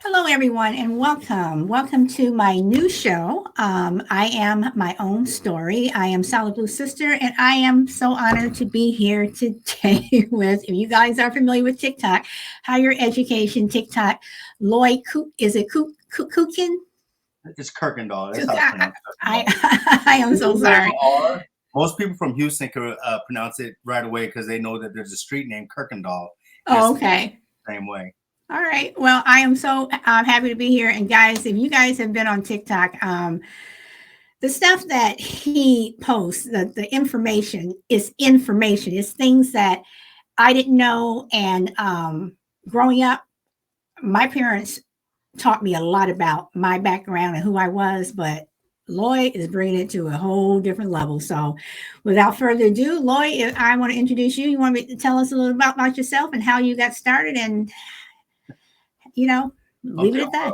Hello, everyone, and welcome. Welcome to my new show. I am my own story. I am Solid Blue Sister, and I am so honored to be here today with, if you guys are familiar with TikTok, higher education TikTok, Lloyd Cook. Is it Kukin? It's Kirkendall. That's how it's I, pronounced. Kirkendall. I am so People that sorry. are most people from Houston can pronounce it right away because they know that there's a street named Kirkendall, and it's Oh, okay. the same way. All right. Well, I am so happy to be here. And guys, if you guys have been on TikTok, the stuff that he posts, the information is information. It's things that I didn't know. And growing up, my parents taught me a lot about my background and who I was, but Lloyd is bringing it to a whole different level. So, without further ado, Lloyd, I want to introduce you. You want me to tell us a little about yourself and how you got started, and you know, leave it Okay. at that.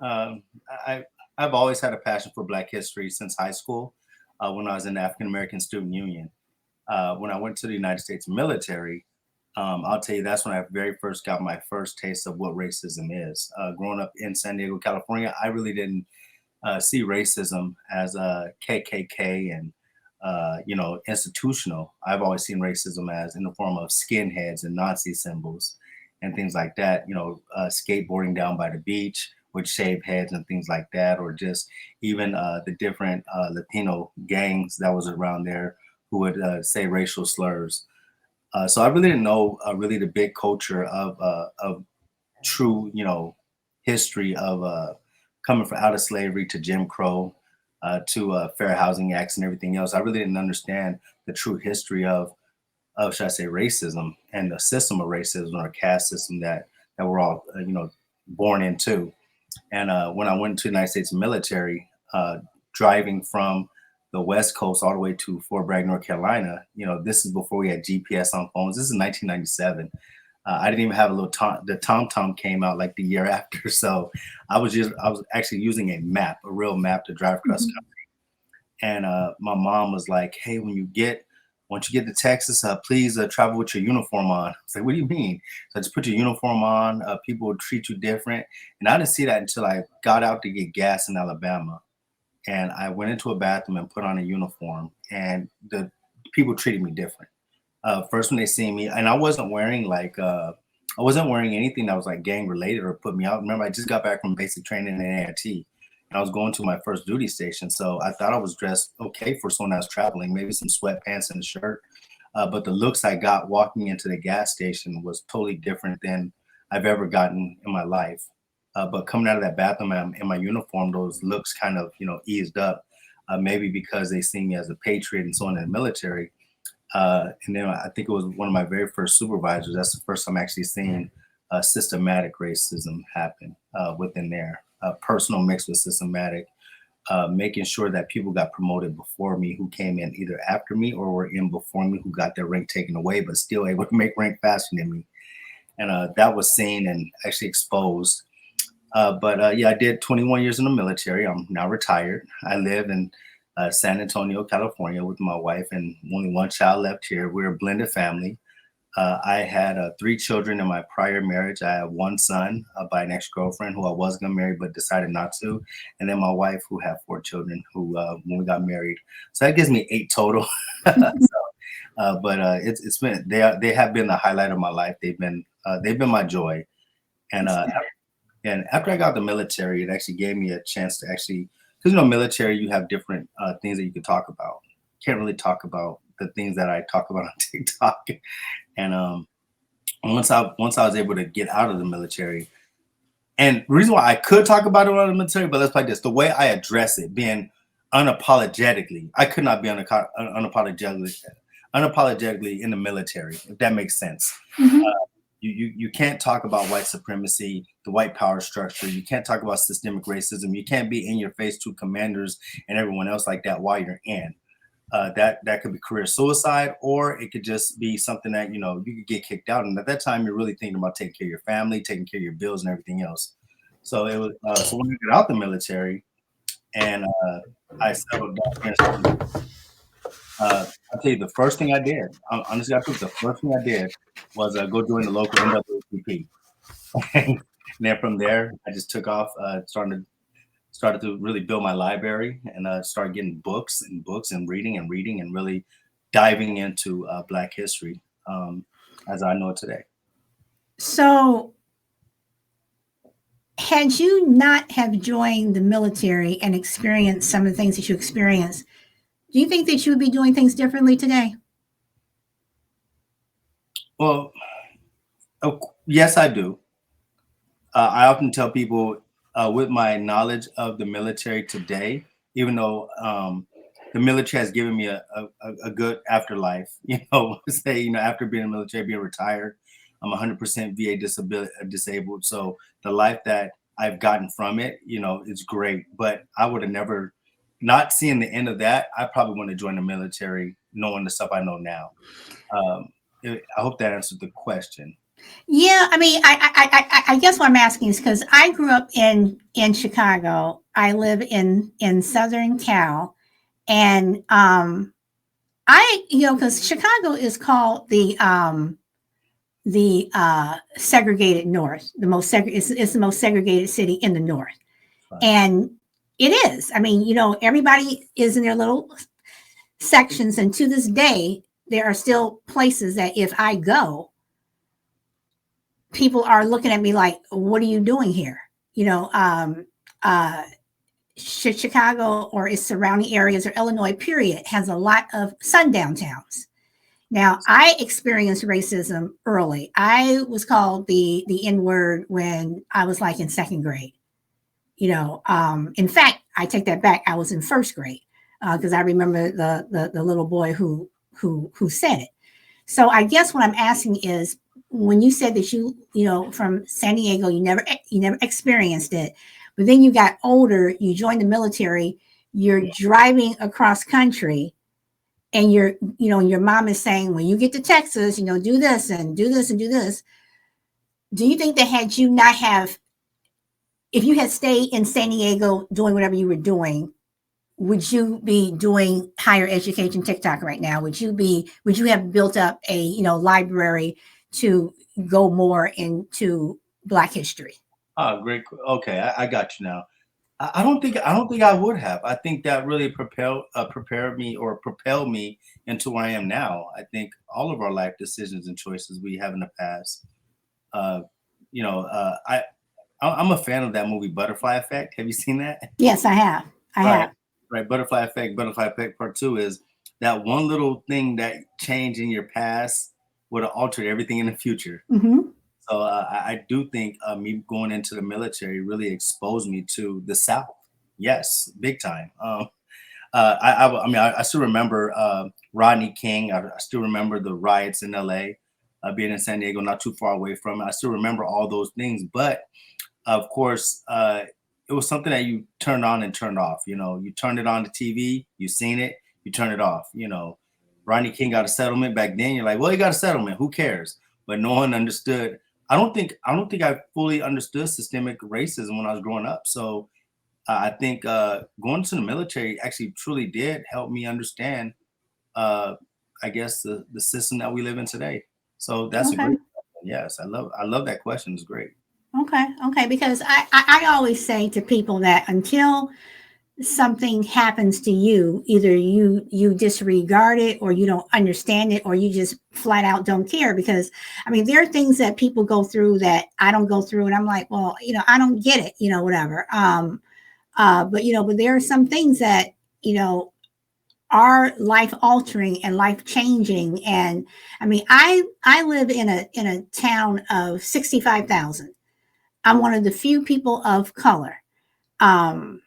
Um, I I've always had a passion for Black history since high school. When I was in the African American Student Union, when I went to the United States military, I'll tell you that's when I very first got my first taste of what racism is. Growing up in San Diego, California, I really didn't see racism as a KKK and institutional. I've always seen racism as in the form of skinheads and Nazi symbols and things like that. Skateboarding down by the beach with shaved heads and things like that, or just even the different Latino gangs that was around there who would say racial slurs. So I really didn't know really the big culture of true, history of coming from out of slavery to Jim Crow to Fair Housing Acts and everything else. I really didn't understand the true history of should I say racism and the system of racism or caste system that we're all born into. And when I went to the United States military, driving from the West Coast all the way to Fort Bragg, North Carolina, this is before we had GPS on phones. This is 1997. I didn't even have a little tom. The TomTom came out like the year after, so I was actually using a map, a real map, to drive across Mhm. country. And my mom was like, "Hey, once you get to Texas, please travel with your uniform on." I was like, "What do you mean?" So just put your uniform on. People will treat you different, and I didn't see that until I got out to get gas in Alabama, and I went into a bathroom and put on a uniform, and the people treated me different. First when they see me, and I wasn't wearing anything that was like gang related or put me out. Remember, I just got back from basic training in AIT, and I was going to my first duty station, so I thought I was dressed okay for someone that was traveling, maybe some sweatpants and a shirt. But the looks I got walking into the gas station was totally different than I've ever gotten in my life. But coming out of that bathroom in my uniform, those looks kind of eased up. Maybe because they see me as a patriot and so on in the military. And then I think it was one of my very first supervisors. That's the first time actually seeing systematic racism happen within there. Personal mixed with systematic, making sure that people got promoted before me who came in either after me or were in before me who got their rank taken away, but still able to make rank faster than me. And that was seen and actually exposed. But yeah, I did 21 years in the military. I'm now retired. I live in San Antonio, California, with my wife and only one child left here. We're a blended family. I had three children in my prior marriage. I have one son by an ex-girlfriend who I was going to marry but decided not to, and then my wife who had four children who when we got married. So that gives me eight total. But it's been they have been the highlight of my life. They've been my joy. And That's good. and after I got the military, it actually gave me a chance to actually, because military, you have different things that you can talk about. Can't really talk about the things that I talk about on TikTok. And once I was able to get out of the military, and the reason why I could talk about it out of the military, but let's play this: the way I address it, being unapologetically, I could not be unapologetically in the military, if that makes sense. Hmm. You can't talk about white supremacy, the white power structure. You can't talk about systemic racism. You can't be in your face to commanders and everyone else like that while you're in. That could be career suicide, or it could just be something that you could get kicked out. And at that time, you're really thinking about taking care of your family, taking care of your bills, and everything else. So it was. So when I got out the military and I settled down here, I'll tell you the first thing I did. Honestly, I think the first thing I did was go join the local NAACP. And then from there, I just took off, started to really build my library and start getting books and books and reading and really diving into Black history as I know it today. So, had you not have joined the military and experienced some of the things that you experienced, do you think that you would be doing things differently today? Well, yes, I do. I often tell people with my knowledge of the military today, even though the military has given me a good afterlife, say, after being in the military, being retired, I'm 100% VA disabled. So the life that I've gotten from it, is great. But I would have never, not seeing the end of that, I probably want to join the military knowing the stuff I know now. Um, I hope that answered the question. Yeah, I mean, I guess what I'm asking is because I grew up in Chicago. I live in Southern Cal, and because Chicago is called the segregated North, it's the most segregated city in the North, Right. and it is. I mean, everybody is in their little sections, and to this day, there are still places that if I go, people are looking at me like, "What are you doing here?" You know, uh, Chicago or its surrounding areas or Illinois, period, has a lot of sundown towns. Now, I experienced racism early. I was called the N word when I was like in second grade. In fact, I take that back. I was in first grade because I remember the little boy who said it. So I guess what I'm asking is, when you said that from San Diego, you never experienced it, but then you got older, you joined the military, you're driving across country, and your mom is saying, when you get to Texas, do this and do this and do this. Do you think that had you not have, if you had stayed in San Diego doing whatever you were doing, would you be doing higher education TikTok right now? Would you have built up a, library to go more into Black history? Oh, great. Okay, I got you now. I don't think I would have. I think that really prepared me or propelled me into where I am now. I think all of our life decisions and choices we have in the past. Uh, I'm a fan of that movie Butterfly Effect. Have you seen that? Yes, I have. I Right, have. right. Butterfly Effect Part Two is that one little thing that changed in your past would have altered everything in the future. Hmm. So I do think me going into the military really exposed me to the South. Yes, big time. I still remember Rodney King. I still remember the riots in LA, being in San Diego, not too far away from it. I still remember all those things. But of course, it was something that you turned on and turned off. You turned it on the TV, you seen it, you turn it off. Rodney King got a settlement back then. You're like, well, he got a settlement. Who cares? But no one understood. I don't think I fully understood systemic racism when I was growing up. So I think going to the military actually truly did help me understand, uh, I guess, the system that we live in today. So that's a Okay. great question. Yes, I love that question. It's great. Okay. Okay. Because I always say to people that until something happens to you, either you disregard it, or you don't understand it, or you just flat out don't care. Because I mean, there are things that people go through that I don't go through, and I'm like, well, I don't get it, whatever. But there are some things that you know are life altering and life changing. And I mean, I live in a town of 65,000. I'm one of the few people of color. um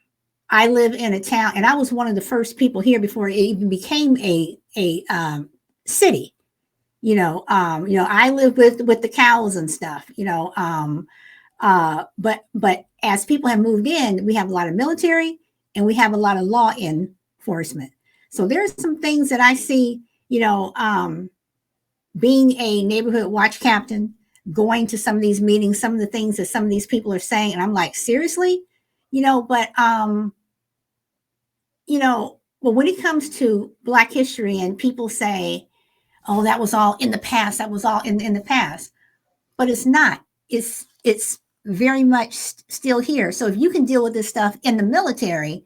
I live in a town, and I was one of the first people here before it even became a city. I live with the cows and stuff. But as people have moved in, we have a lot of military and we have a lot of law enforcement. So there's some things that I see. Being a neighborhood watch captain, going to some of these meetings, some of the things that some of these people are saying, and I'm like, seriously, but well, when it comes to Black history and people say, oh, that was all in the past, that was all in the past, but it's not. It's very much still here. So if you can deal with this stuff in the military,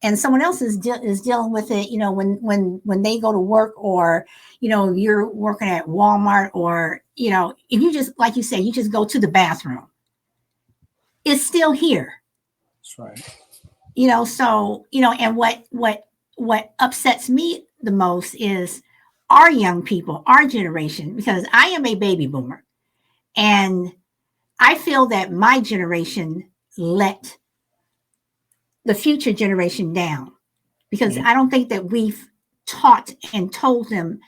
and someone else is dealing with it, when they go to work, or you're working at Walmart, or if you just, like you say, you just go to the bathroom, it's still here. That's right. So and what upsets me the most is our young people, our generation, because I am a baby boomer, and I feel that my generation let the future generation down, because Mhm. I don't think that we've taught and told them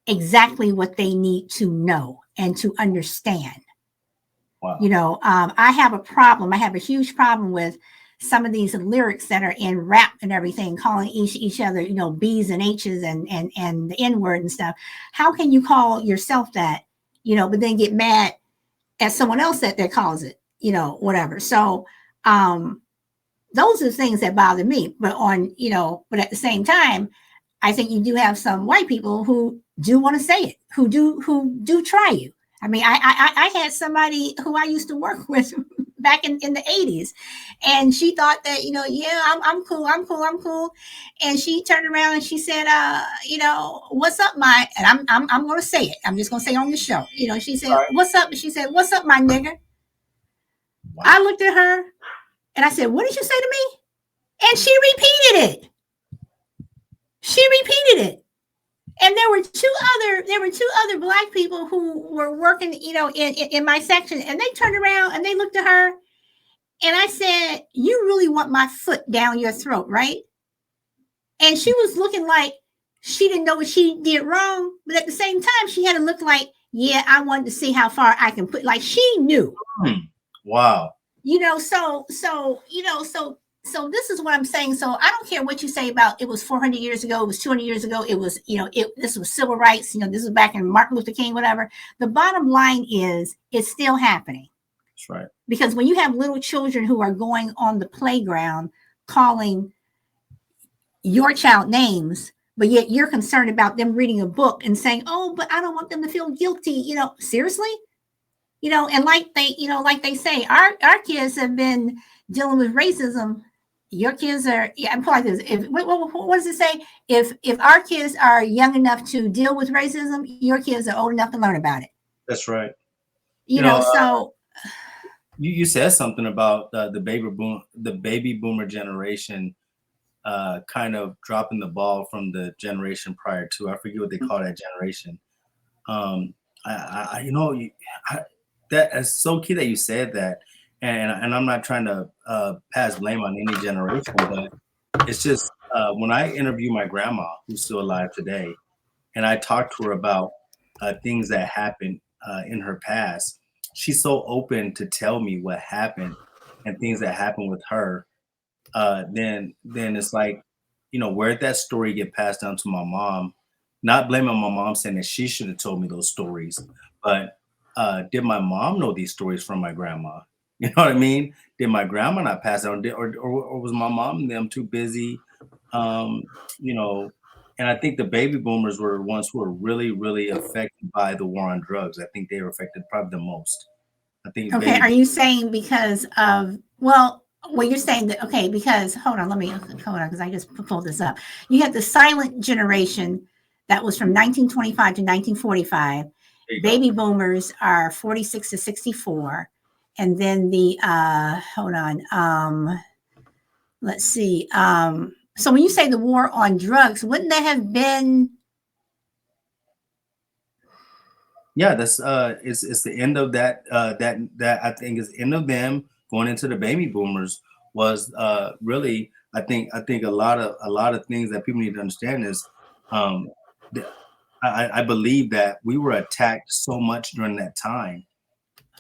exactly what they need to know and to understand. Wow. I have a problem. I have a huge problem with some of these lyrics that are in rap and everything, calling each other, B's and H's and the N word and stuff. How can you call yourself that, but then get mad at someone else that calls it, whatever. So, those are the things that bother me. But at the same time, I think you do have some white people who do want to say it, who do try you. I mean, I had somebody who I used to work with back in the 80s, and she thought that, yeah, I'm cool, I'm cool. And she turned around and she said, what's up, my, and I'm gonna say it. I'm just gonna say it on the show. She said, Right. what's up? She said, what's up, my nigga? I Wow. looked at her and I said, what did you say to me? And she repeated it. She repeated it. And there were two other black people who were working, in my section, and they turned around and they looked at her, and I said, "You really want my foot down your throat, right?" And she was looking like she didn't know what she did wrong, but at the same time, she had to look like, yeah, I wanted to see how far I can put. Like she knew. Hmm. Wow. So this is what I'm saying. So I don't care what you say about it was 400 years ago, it was 200 years ago, it was, this was civil rights, this was back in Martin Luther King, whatever. The bottom line is it's still happening, That's right. because when you have little children who are going on the playground calling your child names, but yet you're concerned about them reading a book and saying, oh, but I don't want them to feel guilty, seriously. And like they say, our kids have been dealing with racism. Your kids are, yeah, I'm like this. If what does it say? If our kids are young enough to deal with racism, your kids are old enough to learn about it. That's right. You know, so You said something about the baby boomer generation, kind of dropping the ball from the generation prior to. I forget what they call that generation. Um, I you know, you, I, that is so key that you said that, and I'm not trying to pass blame on any generation, but it's just when I interview my grandma, who's still alive today, and I talk to her about things that happened in her past, she's so open to tell me what happened and things that happened with her. Then it's like, where'd that story get passed down to my mom? Not blaming my mom, saying that she should have told me those stories, but did my mom know these stories from my grandma? You know what I mean? Did my grandma not pass it on, or was my mom and them too busy? Um, you know, and I think the baby boomers were the ones who were really, really affected by the war on drugs. I think they were affected probably the most. I think okay, baby. are you saying because of, well, you're saying that, okay, because hold on, because I just pulled this up. You had the silent generation that was from 1925 to 1945. There you go. Baby boomers are 46 to 64. And then the hold on, let's see. So when you say the war on drugs, wouldn't that have been Yeah, that's it's the end of that I think is the end of them going into the baby boomers was really I think a lot of things that people need to understand is um th- I believe that we were attacked so much during that time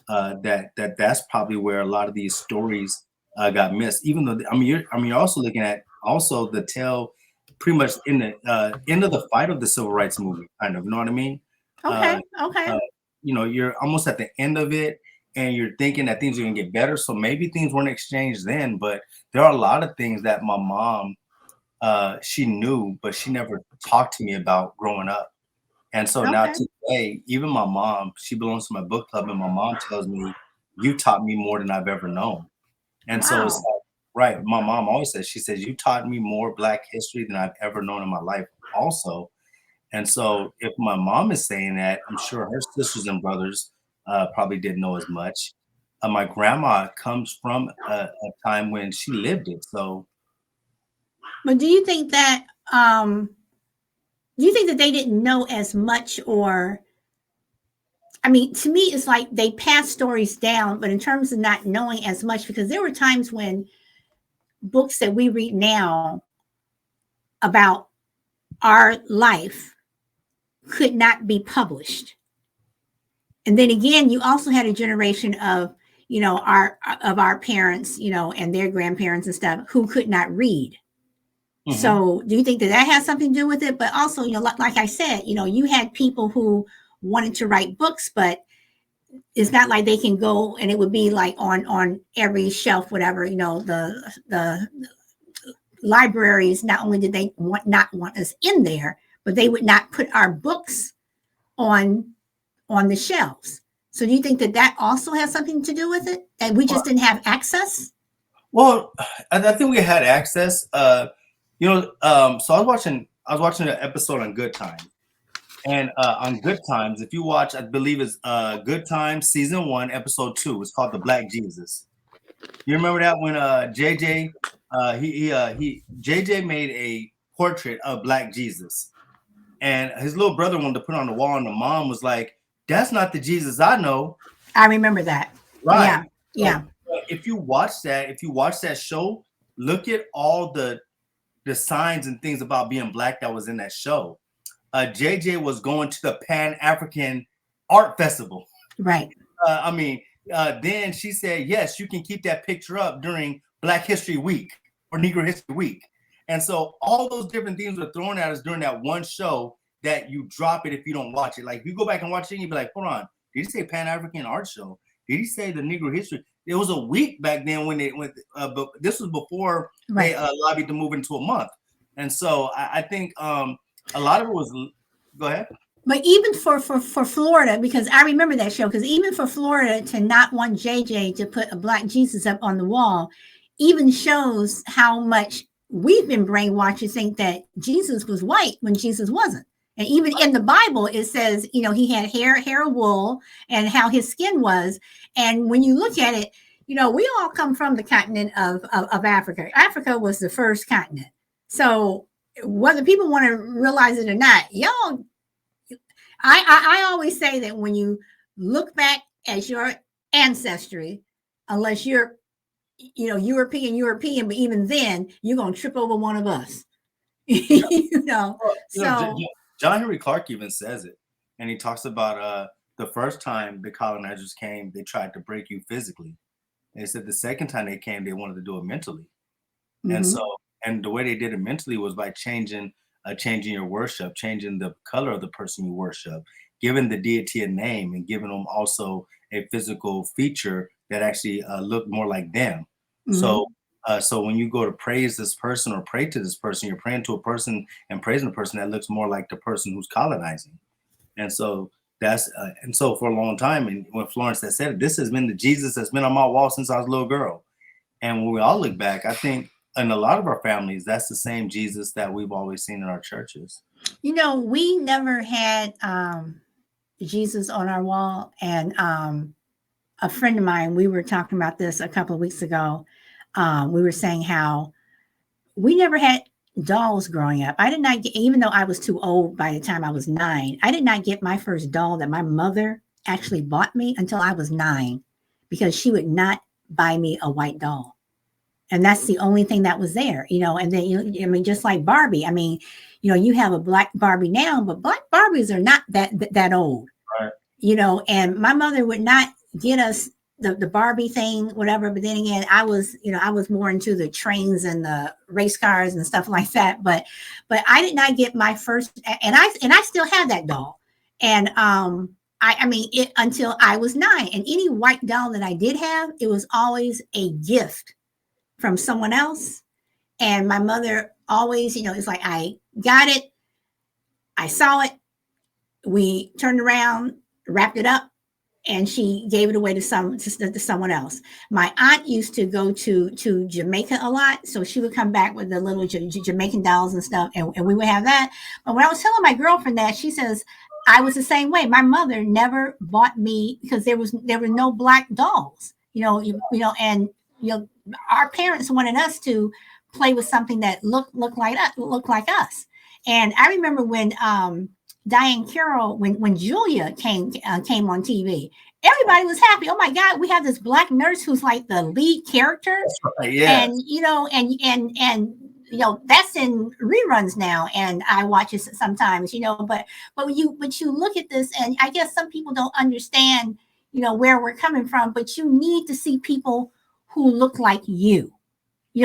that's probably where a lot of these stories got missed. Even though you're also looking at also the tale pretty much in the end of the fight of the civil rights movement, kind of. You know what I mean? Uh, okay? Okay, uh, you're almost at the end of it, and you're thinking that things are gonna get better. So maybe things weren't exchanged then, but there are a lot of things that my mom she knew, but she never talked to me about growing up. And so now okay, today, even my mom, she belongs to my book club, and my mom tells me, you taught me more than I've ever known. And so it's Wow. like, right. My mom always says, she says, you taught me more Black history than I've ever known in my life, also. And so if my mom is saying that, I'm sure her sisters and brothers probably didn't know as much. My grandma comes from a time when she lived it. So, But do you think that they didn't know as much, or I mean, to me, it's like they passed stories down, but in terms of not knowing as much, because there were times when books that we read now about our life could not be published. And then again, you also had a generation of, our parents, and their grandparents and stuff who could not read. mhm. So do you think that that has something to do with it? But also, like I said, you had people who wanted to write books, but it's not like they can go and it would be like on every shelf, whatever. The libraries, not only did they not want us in there, but they would not put our books on on the shelves. So do you think that that also has something to do with it, and we Well, just didn't have access? well, I think we had access. So I was watching an episode on Good Times. And on Good Times, if you watch, I believe it's Good Times season 1, episode 2. It's called The Black Jesus. You remember that when JJ JJ made a portrait of Black Jesus, and his little brother wanted to put it on the wall, and the mom was like, "That's not the Jesus I know." I remember that. Right. Yeah, So yeah. if you watch that show, look at all the signs and things about being Black that was in that show. JJ was going to the Pan African Art Festival. Right. I mean, then she said, yes, you can keep that picture up during Black History Week or Negro History Week. And so all those different things were thrown at us during that one show that you drop it if you don't watch it. Like, if you go back and watch it, you'd be like, hold on, did he say Pan African Art Show? Did he say the Negro History? It was a week back then when they went, but this was before they Right. lobbied to move into a month. And so I think a lot of it was, go ahead. But even for Florida, because I remember that show, because even for Florida to not want JJ to put a Black Jesus up on the wall, even shows how much we've been brainwashed to think that Jesus was white when Jesus wasn't. And even in the Bible, it says, he had hair of wool, and how his skin was. And when you look at it, we all come from the continent of Africa. Africa was the first continent. So whether people want to realize it or not, y'all, I always say that when you look back at your ancestry, unless you're European, but even then you're gonna trip over one of us. Yeah. you know. Well, So John Henry Clark even says it, and he talks about the first time the colonizers came, they tried to break you physically. And he said the second time they came, they wanted to do it mentally. And so, mhm, and the way they did it mentally was by changing your worship, changing the color of the person you worship, giving the deity a name, and giving them also a physical feature that actually looked more like them. So, mhm. so when you go to praise this person or pray to this person, you're praying to a person and praising a person that looks more like the person who's colonizing. And so and so for a long time, and when Florence had said it, this has been the Jesus that's been on my wall since I was a little girl. And when we all look back, I think in a lot of our families, that's the same Jesus that we've always seen in our churches. We never had Jesus on our wall, and a friend of mine, we were talking about this a couple of weeks ago. We were saying how we never had dolls growing up. I did not get, even though I was too old by the time I was 9, I did not get my first doll that my mother actually bought me until I was 9, because she would not buy me a white doll. And that's the only thing that was there, and then, I mean, just like Barbie, I mean, you have a black Barbie now, but black Barbies are not that old, Right. and my mother would not get us the Barbie thing, whatever. But then again, I was more into the trains and the race cars and stuff like that. But I did not get my first, and I still have that doll. And I mean it until I was 9. And any white doll that I did have, it was always a gift from someone else. And my mother always, it's like, I got it, I saw it, we turned around, wrapped it up, and she gave it away to someone else. My aunt used to go to Jamaica a lot, so she would come back with the little Jamaican dolls and stuff, and we would have that. But when I was telling my girlfriend that, she says I was the same way. My mother never bought me because there were no black dolls, and our parents wanted us to play with something that looked like us. And I remember when Diane Carroll, when Julia came on TV, everybody was happy. Oh my God, we have this black nurse who's like the lead character. Right, yeah. And that's in reruns now, and I watch it sometimes, but you look at this, and I guess some people don't understand, where we're coming from, but you need to see people who look like you.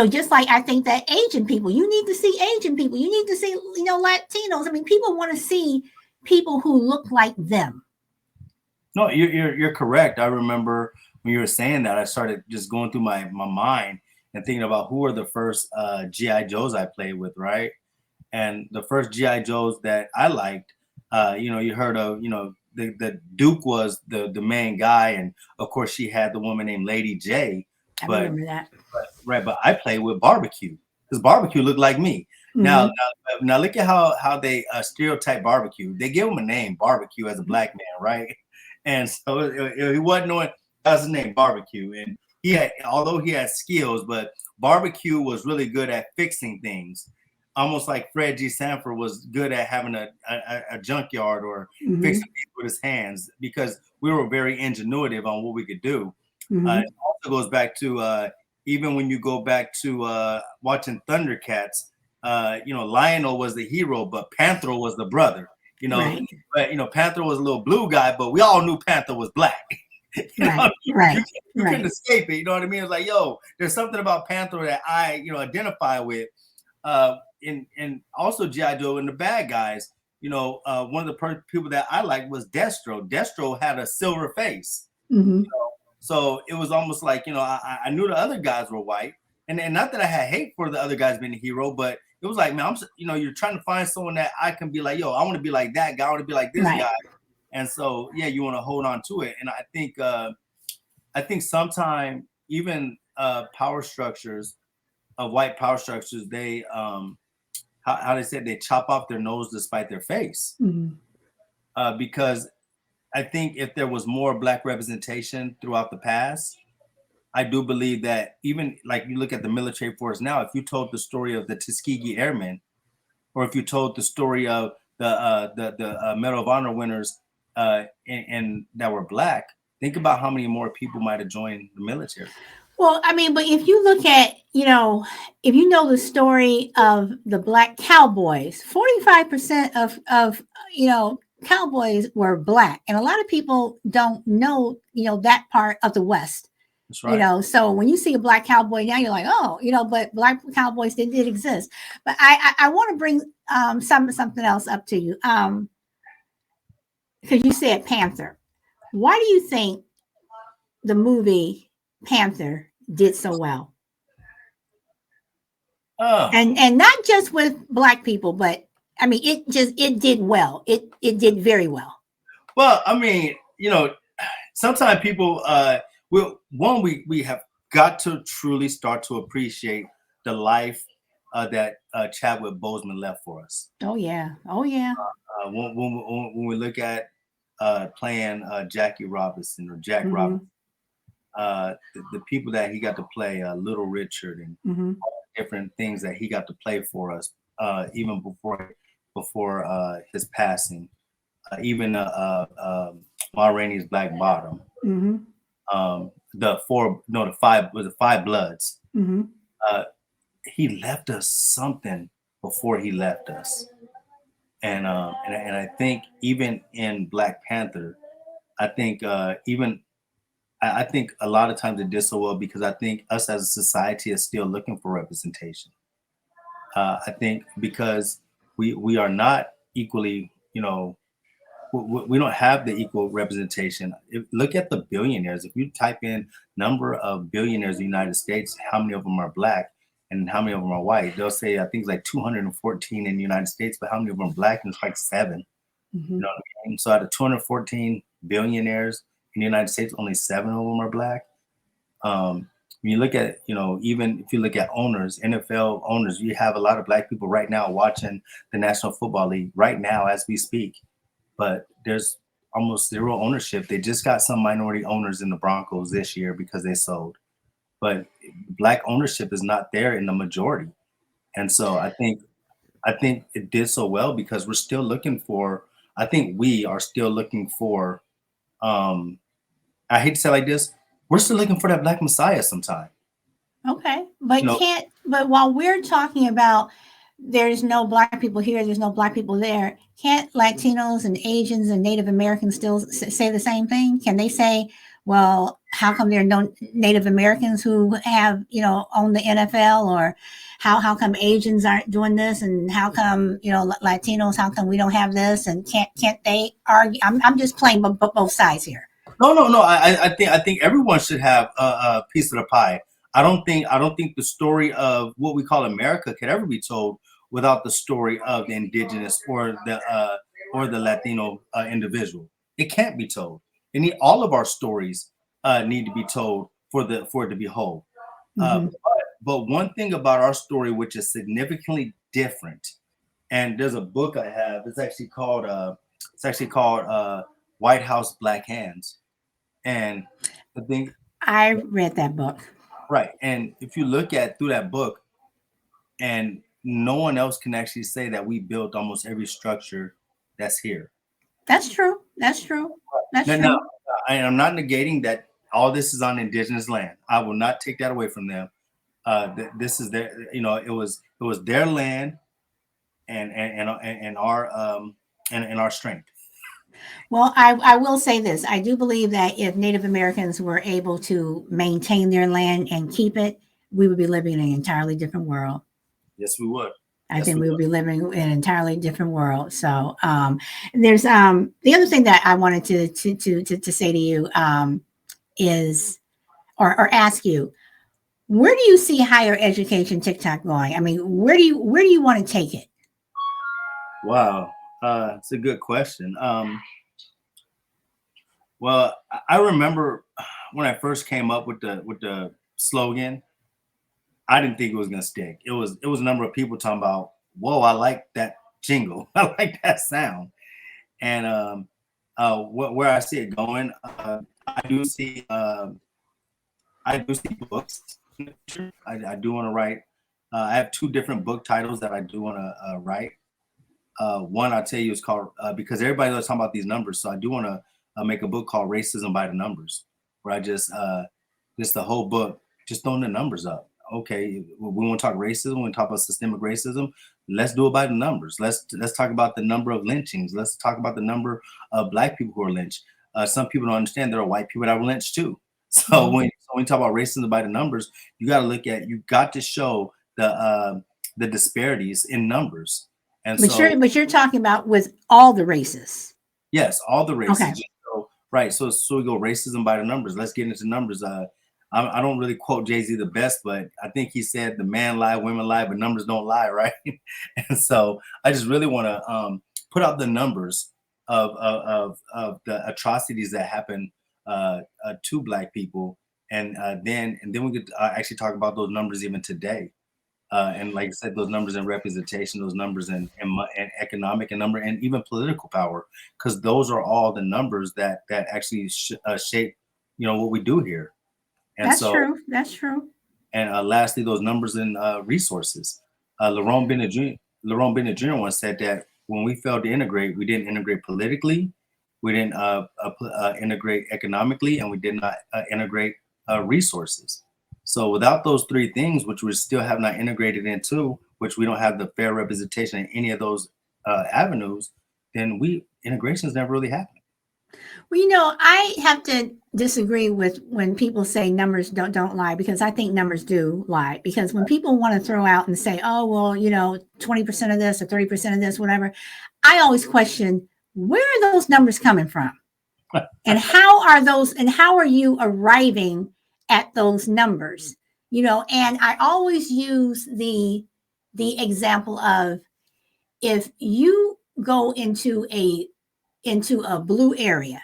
Just like I think that Asian people, you need to see Asian people. You need to see, Latinos. I mean, people want to see people who look like them. No, you're correct. I remember when you were saying that, I started just going through my mind and thinking about who are the first GI Joes I played with, right? And the first GI Joes that I liked, you heard of, the Duke was the main guy, and of course she had the woman named Lady J. I remember that. But I played with Barbecue because Barbecue looked like me. Mm-hmm. Now look at how they stereotype Barbecue. They give him a name, Barbecue, as a black man, right? And so he wasn't knowing that's his name, Barbecue. And although he had skills, but Barbecue was really good at fixing things, almost like Fred G. Sanford was good at having a junkyard or Mm-hmm. fixing things with his hands, because we were very ingenuitive on what we could do. Mm-hmm. It also goes back to even when you go back to watching Thundercats, Lionel was the hero, but Panther was the brother. Right. But Panther was a little blue guy, but we all knew Panther was black. Right. You couldn't escape it. You know what I mean? It's like, there's something about Panther that I identify with. And also G.I. Joe and the bad guys. One of the people that I liked was Destro. Destro had a silver face. Mm-hmm. So it was almost like, I knew the other guys were white, and not that I had hate for the other guys being a hero, but it was like, man, you're trying to find someone that I can be like, I want to be like that guy. I want to be like this guy. And so, yeah, you want to hold on to it. And I think sometimes even power structures, white power structures, they, how they said, they chop off their nose despite their face. Mm-hmm. Because I think if there was more black representation throughout the past, I do believe that even like you look at the military force now, if you told the story of the Tuskegee Airmen, or if you told the story of the Medal of Honor winners and that were black, think about how many more people might have joined the military. Well, I mean, but if you look at, if you know the story of the black cowboys, 45% of cowboys were black, and a lot of people don't know, that part of the West. That's right. So when you see a black cowboy now, you're like, oh, but black cowboys did exist. But I want to bring something else up to you, because you said Panther. Why do you think the movie Panther did so well? And not just with black people, but I mean, it did well. It did very well. Well, I mean, sometimes people we have got to truly start to appreciate the life that Chadwick Boseman left for us. Oh yeah. When we look at playing Jackie Robinson or Jack Mm-hmm. Robinson, the people that he got to play, Little Richard, and Mm-hmm. different things that he got to play for us, even before his passing, even Ma Rainey's Black Bottom, Mm-hmm. the Five Bloods. Mm-hmm. He left us something before he left us, and I think even in Black Panther, I think I think a lot of times it did so well because I think us as a society is still looking for representation. I think because we are not equally, we don't have the equal representation. Look at the billionaires. If you type in number of billionaires in the United States, how many of them are black and how many of them are white? They'll say I think it's like 214 in the United States, but how many of them are black? And it's like 7. Mm-hmm. You know what I mean? So out of 214 billionaires, In the United States, only 7 of them are black. When you look at, even if you look at owners, NFL owners, you have a lot of black people right now watching the National Football League right now as we speak. But there's almost zero ownership. They just got some minority owners in the Broncos this year because they sold. But black ownership is not there in the majority. And so I think it did so well because we're still looking for, I think we are still looking for, um, I hate to say it like this, we're still looking for that black messiah sometime. Okay. You know, But while we're talking about there's no black people here, there's no black people there, can't Latinos and Asians and Native Americans still say the same thing? Can they say, well, how come there are no Native Americans who have, own the NFL, or how come Asians aren't doing this, and how come, Latinos, how come we don't have this, and can't they argue? I'm just playing both sides here. no. I think everyone should have a piece of the pie. I don't think the story of what we call America could ever be told without the story of the indigenous or the Latino individual. It can't be told. All of our stories need to be told for it to be whole. Uh, Mm-hmm. but one thing about our story, which is significantly different, and there's a book I have. It's actually called White House Black Hands. And I think, I read that book. right. And if you look at through that book, and no one else can actually say that we built almost every structure that's here. That's true. That's true. That's Now, true. I am not negating that all this is on indigenous land. I will not take that away from them. This is it was their land and our strength. Well, I will say this. I do believe that if Native Americans were able to maintain their land and keep it, we would be living in an entirely different world. Yes, we would. I Yes, think we we would would. be living in an entirely different world. So there's the other thing that I wanted to say to you is, or ask you, where do you see higher education TikTok going? I mean, where do you want to take it? Wow, it's a good question. Well, I remember when I first came up with the slogan. I didn't think it was gonna stick. It was a number of people talking about, "Whoa, I like that jingle. I like that sound." And where I see it going, I do see I do see books in the future. I do want to write. I have 2 different book titles that I do want to write. One I'll tell you is called because everybody was talking about these numbers, so I do want to make a book called "Racism by the Numbers," where I just the whole book, just throwing the numbers up. Okay, we want to talk racism. We want to talk about systemic racism. Let's do it by the numbers. Let's talk about the number of lynchings. Let's talk about the number of black people who are lynched. Some people don't understand there are white people that were lynched too. So Mhm. when you talk about racism by the numbers, you got to show the disparities in numbers. And But so you're talking about with all the races. yes, all the Okay. races. Right. So we go racism by the numbers. Let's get into numbers. I don't really quote Jay-Z the best, but I think he said the man lie, women lie, but numbers don't lie, right? And so I just really want to put out the numbers of the atrocities that happen to Black people, and then we could actually talk about those numbers even today. And like I said, those numbers in representation, those numbers in economic and number and even political power, because those are all the numbers that actually shape, what we do here. And That's so, true. That's true. and lastly, those numbers and resources. Laurent Bennett Jr. once said that when we failed to integrate, we didn't integrate politically, we didn't integrate economically, and we did not integrate resources. So without those 3 things, which we still have not integrated into, which we don't have the fair representation in any of those avenues, then integrations never really happen. Well, I have to disagree with when people say numbers don't lie, because I think numbers do lie. Because when people want to throw out and say, "Oh, well, 20% of this or 30% of this, whatever," I always question, where are those numbers coming from, and how are you arriving at those numbers? And I always use the example of, if you go into a blue area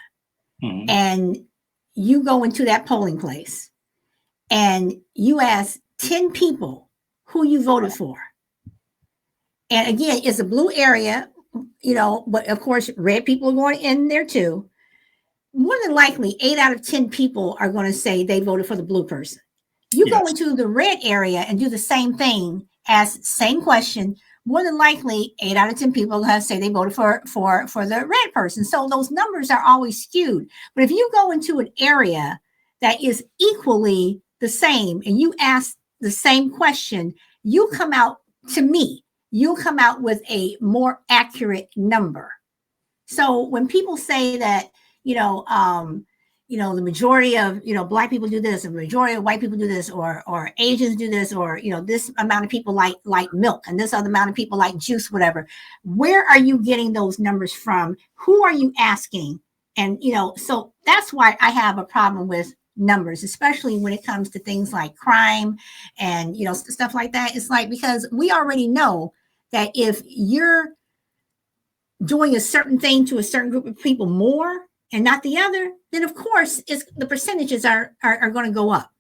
Mhm. and you go into that polling place and you ask 10 people who you voted for. And again, it's a blue area, but of course, red people are going in there too. More than likely, 8 out of 10 people are going to say they voted for the blue person. You go Yes. into the red area and do the same thing, ask same question. More than likely, 8 out of 10 people are going to say they voted for the red person. So those numbers are always skewed. But if you go into an area that is equally the same and you ask the same question, you come out to me. You'll come out with a more accurate number. So when people say that, the majority of black people do this, the majority of white people do this, or Asians do this, or this amount of people like milk, and this other amount of people like juice, whatever. Where are you getting those numbers from? Who are you asking? And so that's why I have a problem with numbers, especially when it comes to things like crime and stuff like that. It's like, because we already know that if you're doing a certain thing to a certain group of people more and not the other, then of course the percentages are going to go up.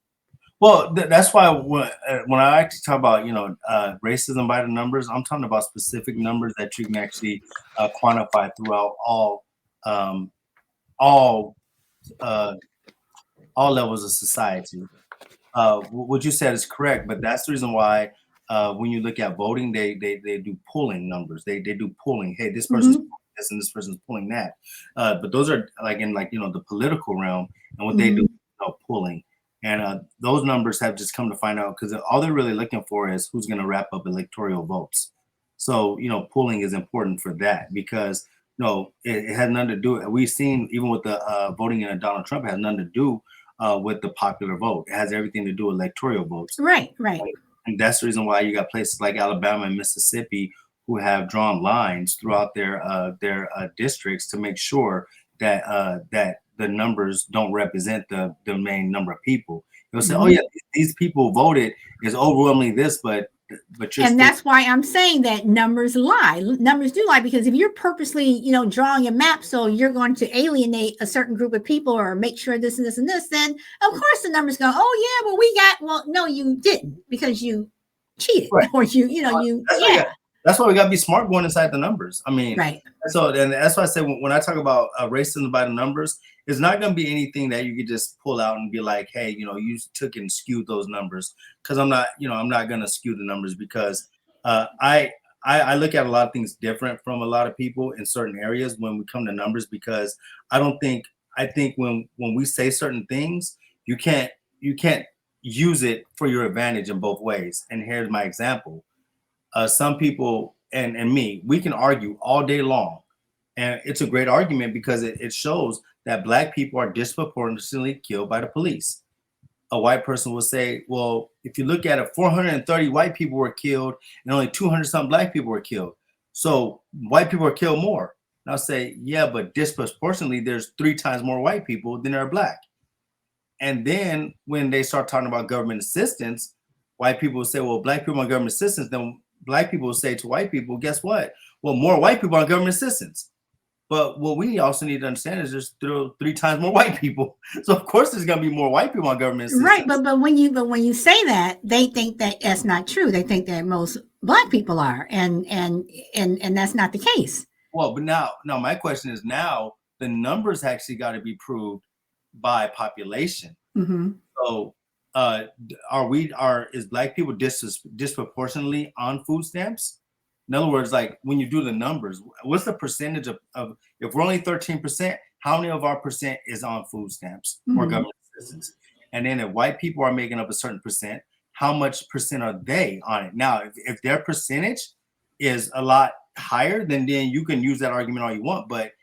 Well, that's why when I actually talk about racism by the numbers, I'm talking about specific numbers that you can actually quantify throughout um, all levels of society. What you said is correct, but that's the reason why when you look at voting, they do polling numbers. They do polling. Hey, this person's pulling this and this person's pulling that. But those are like in the political realm, and what they do, polling. And those numbers have just come to find out, because all they're really looking for is who's going to wrap up electoral votes. So polling is important for that, because it has nothing to do. We've seen even with the voting in Donald Trump, it has nothing to do with the popular vote. It has everything to do with electoral votes. Right. And that's the reason why you got places like Alabama and Mississippi who have drawn lines throughout their districts to make sure that that the numbers don't represent the main number of people. They'll say, "Oh yeah, these people voted is overwhelmingly this," but and that's why I'm saying that numbers lie. Numbers do lie, because if you're purposely, drawing a map so you're going to alienate a certain group of people or make sure this and this and this, then of course the numbers go, oh yeah, well no, you didn't, because you cheated, right. Or That's why we got to be smart going inside the numbers. I mean, right. So and that's why I say when I talk about racism by the numbers, it's not going to be anything that you could just pull out and be like, hey, you took and skewed those numbers. Because I'm not going to skew the numbers, because I look at a lot of things different from a lot of people in certain areas when we come to numbers, because I think when we say certain things, you can't use it for your advantage in both ways. And here's my example. Some people and me, we can argue all day long. And it's a great argument, because it shows that Black people are disproportionately killed by the police. A white person will say, well, if you look at it, 430 white people were killed and only 200 some Black people were killed. So white people are killed more. And I'll say, yeah, but disproportionately, there's 3 times more white people than there are Black. And then when they start talking about government assistance, white people will say, well, Black people on government assistance. Then Black people will say to white people, guess what? Well, more white people on government assistance. But what we also need to understand is there's 3 times more white people. So of course there's going to be more white people on government assistance. Right, but when you say that, they think that that's not true. They think that most Black people are, and that's not the case. Well, but now my question is, now the numbers actually got to be proved by population. So is Black people disproportionately on food stamps? In other words, like when you do the numbers, what's the percentage of if we're only 13%, how many of our percent is on food stamps or government assistance? And then if white people are making up a certain percent, how much percent are they on it? Now, if their percentage is a lot higher, then you can use that argument all you want. But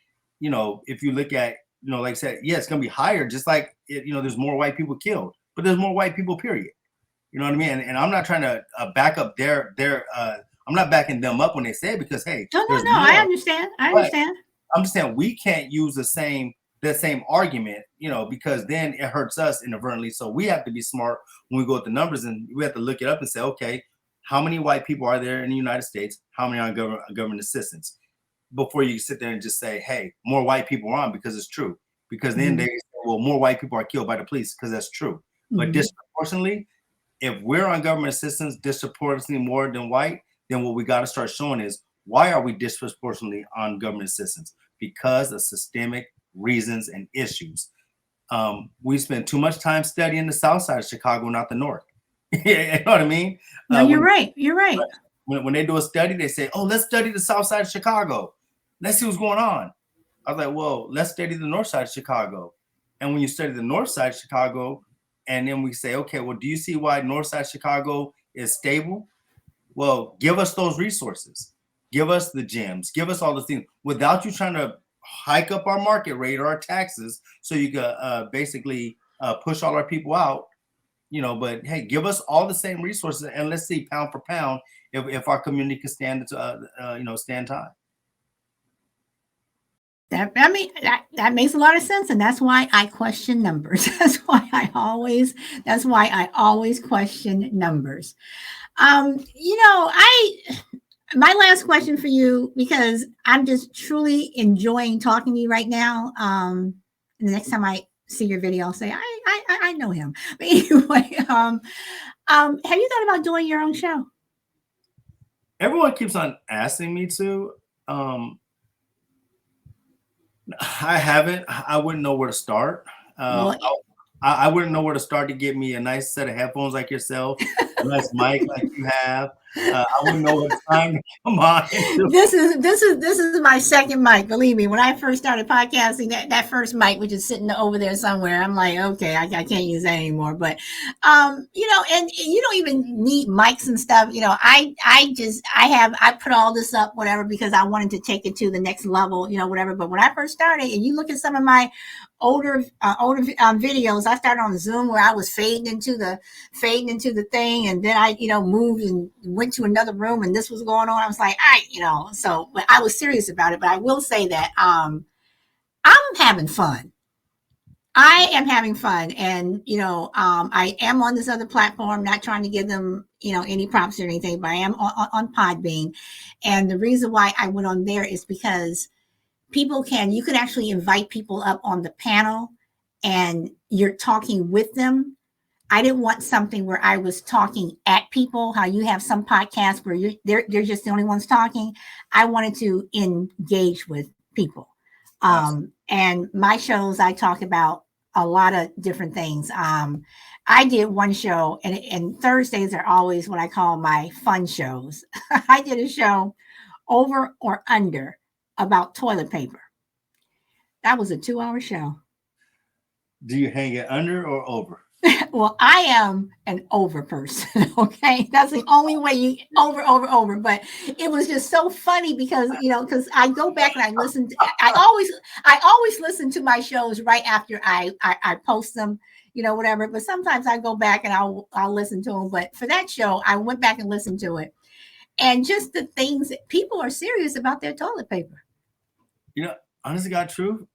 if you look at like I said, yeah, it's gonna be higher, just like there's more white people killed, but there's more white people, period. You know what I mean? And I'm not trying to back up their I'm not backing them up when they say it, because hey, no, I understand. I'm just saying we can't use the same argument, because then it hurts us inadvertently. So we have to be smart when we go with the numbers, and we have to look it up and say, okay, how many white people are there in the United States? How many on government assistance? Before you sit there and just say, hey, more white people are on, because it's true. Because then they say, well, more white people are killed by the police, because that's true. But disproportionately, if we're on government assistance disproportionately more than white, then what we got to start showing is, why are we disproportionately on government assistance? Because of systemic reasons and issues. We spend too much time studying the south side of Chicago, not the north. You know what I mean? No, you're right. You're right. When they do a study, they say, oh, let's study the south side of Chicago. Let's see what's going on. I was like, well, let's study the north side of Chicago. And when you study the north side of Chicago, and then we say, okay, well, do you see why north side Chicago is stable? Well, give us those resources. Give us the gyms. Give us all the things without you trying to hike up our market rate or our taxes so you can basically push all our people out. But hey, give us all the same resources, and let's see pound for pound if our community can stand stand time. That makes a lot of sense, and that's why I question numbers. That's why I always question numbers. My last question for you, because I'm just truly enjoying talking to you right now. The next time I see your video, I'll say I know him. But anyway, have you thought about doing your own show? Everyone keeps on asking me to. I haven't. I wouldn't know where to start. I wouldn't know where to start to get me a nice set of headphones like yourself, a nice mic like you have. I wouldn't know what time to come on. This is my second mic. Believe me, when I first started podcasting, that first mic, which is sitting over there somewhere, I'm like, okay, I can't use that anymore. But and you don't even need mics and stuff. I put all this up, whatever, because I wanted to take it to the next level, whatever. But when I first started, and you look at some of my older videos, I started on Zoom where I was fading into the thing, and then I moved and went to another room, and this was going on. I was like, but I was serious about it. But I will say that I'm having fun. I am having fun, and I am on this other platform, not trying to give them any props or anything, but I am on Podbean, and the reason why I went on there is because you can actually invite people up on the panel and you're talking with them. I didn't want something where I was talking at people, how you have some podcasts where they're just the only ones talking. I wanted to engage with people. And my shows, I talk about a lot of different things. I did one show, and Thursdays are always what I call my fun shows. I did a show, Over or Under, about toilet paper. That was a 2-hour show. Do you hang it under or over? Well, I am an over person. Okay, that's the only way you over. But it was just so funny because because I go back and I listen. I always listen to my shows right after I post them. Whatever. But sometimes I go back and I'll listen to them. But for that show, I went back and listened to it, and just the things that people are serious about their toilet paper. Honestly, God, true.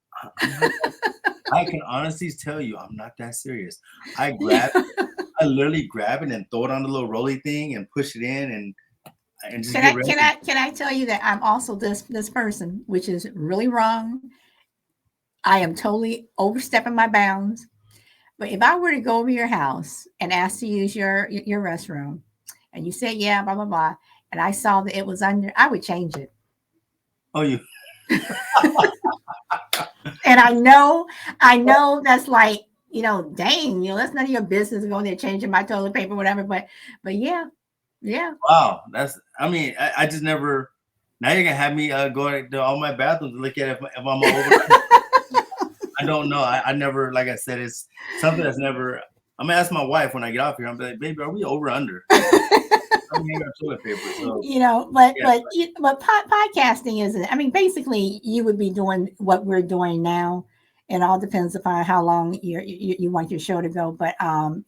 I can honestly tell you, I'm not that serious. I literally grab it and throw it on the little rolly thing and push it in and just get ready. Can I tell you that I'm also this person, which is really wrong. I am totally overstepping my bounds. But if I were to go over your house and ask to use your restroom, and you said yeah, blah blah blah, and I saw that it was under, I would change it. Oh, you. And I know that's like, dang, that's none of your business going there changing my toilet paper, whatever. But yeah. Wow, I just never. Now you're gonna have me go to all my bathrooms to look at if I'm over. I don't know. I never, like I said, it's something that's never. I'm gonna ask my wife when I get off here. I'm like, baby, are we over or under? I'm hanging our toilet paper. So. But podcasting isn't. Basically, you would be doing what we're doing now. It all depends upon how long you want your show to go. But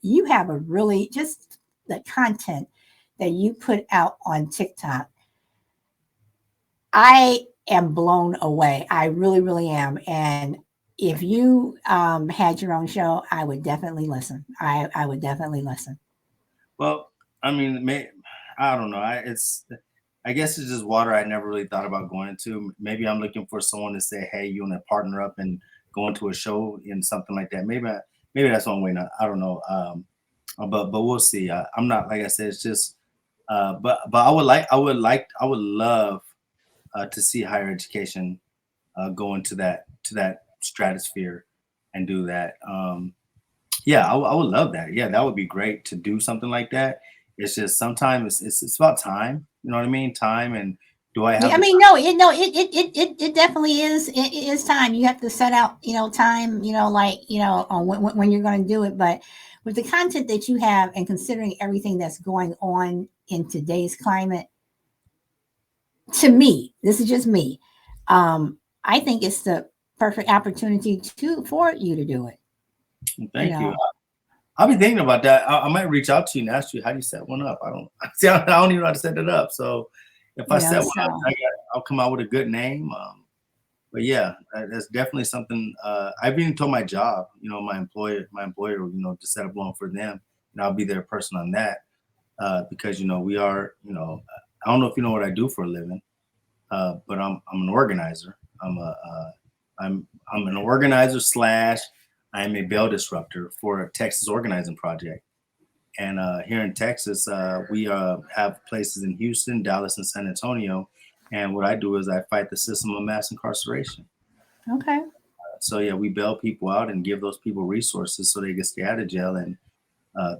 you have a really, just the content that you put out on TikTok. I am blown away. I really, really am. And if you had your own show, I would definitely listen. I would definitely listen. Well, I don't know. I guess it's just water I never really thought about going into. Maybe I'm looking for someone to say, hey, you want to partner up and going to a show in something like that. Maybe that's one way. Not, I don't know. But we'll see. I'm not, like I said. It's just. But I would love to see higher education go into that stratosphere and do that. Yeah, I would love that. Yeah, that would be great to do something like that. It's just sometimes it's about time. You know what I mean? Time, and do I Yeah, have I the mean, time? no, it definitely is. It is time. You have to set out, time, like, on when you're going to do it. But with the content that you have, and considering everything that's going on in today's climate, to me, this is just me. I think it's the perfect opportunity for you to do it. You Thank you. know, I'll be thinking about that. I might reach out to you and ask you how do you set one up. I don't see. I don't even know how to set it up. So if I set one up, so I'll come out with a good name. But yeah, that's definitely something. I've even told my job, my employer, to set up one for them, and I'll be their person on that because we are, I don't know if you know what I do for a living, but I'm an organizer. I'm an organizer slash I'm a bail disruptor for a Texas organizing project. And here in Texas, we have places in Houston, Dallas, and San Antonio. And what I do is I fight the system of mass incarceration. okay, So yeah, we bail people out and give those people resources so they can stay out of jail, and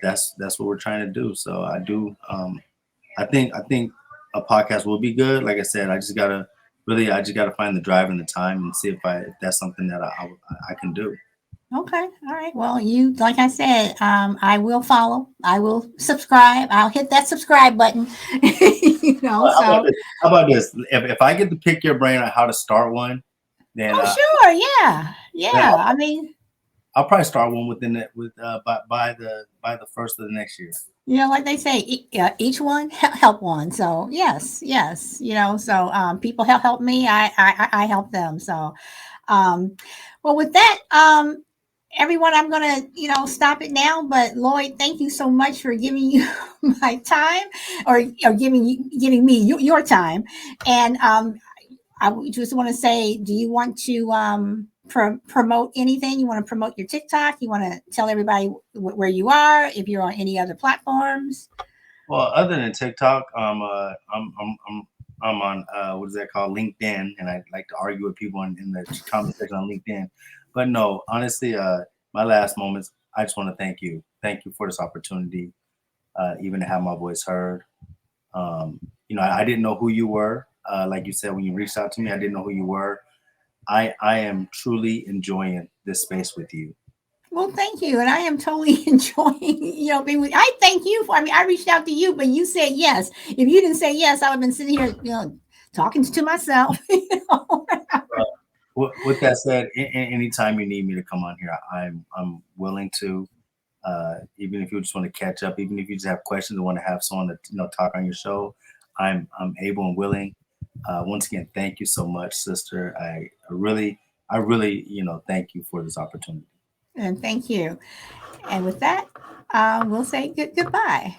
that's what we're trying to do. So I do. I think a podcast will be good. Like I said, I just gotta find the drive and the time and see if that's something that I can do. okay, all right. Well, like I said, I will follow. I will subscribe. I'll hit that subscribe button. How about So this? How about this? If I get to pick your brain on how to start one, then oh, sure, yeah, then yeah. I mean, I'll probably start one within the with by the first of the next year. like they say, each one help one. So yes, yes. So people help me. I help them. So, um, well, with that, everyone, I'm gonna stop it now. But Lloyd, thank you so much for giving you my time, or giving me your time, and I just want to say, do you want to promote anything? You want to promote your TikTok? You want to tell everybody where you are, if you're on any other platforms? Well, other than TikTok, I'm on what is that called, LinkedIn, and I like to argue with people in the comment section on LinkedIn. But no, honestly, my last moments, I just want to thank you for this opportunity, even to have my voice heard. Um, I didn't know who you were. Like you said, when you reached out to me, I didn't know who you were. I am truly enjoying this space with you. Well, thank you, and I am totally enjoying being with. I thank you for. I mean, I reached out to you, but you said yes. If you didn't say yes, I would have been sitting here, talking to myself. With that said, anytime you need me to come on here, I'm willing to. Even if you just want to catch up, even if you just have questions and want to have someone to talk on your show, I'm able and willing. Once again, thank you so much, sister. I really thank you for this opportunity. And thank you. And with that, we'll say goodbye.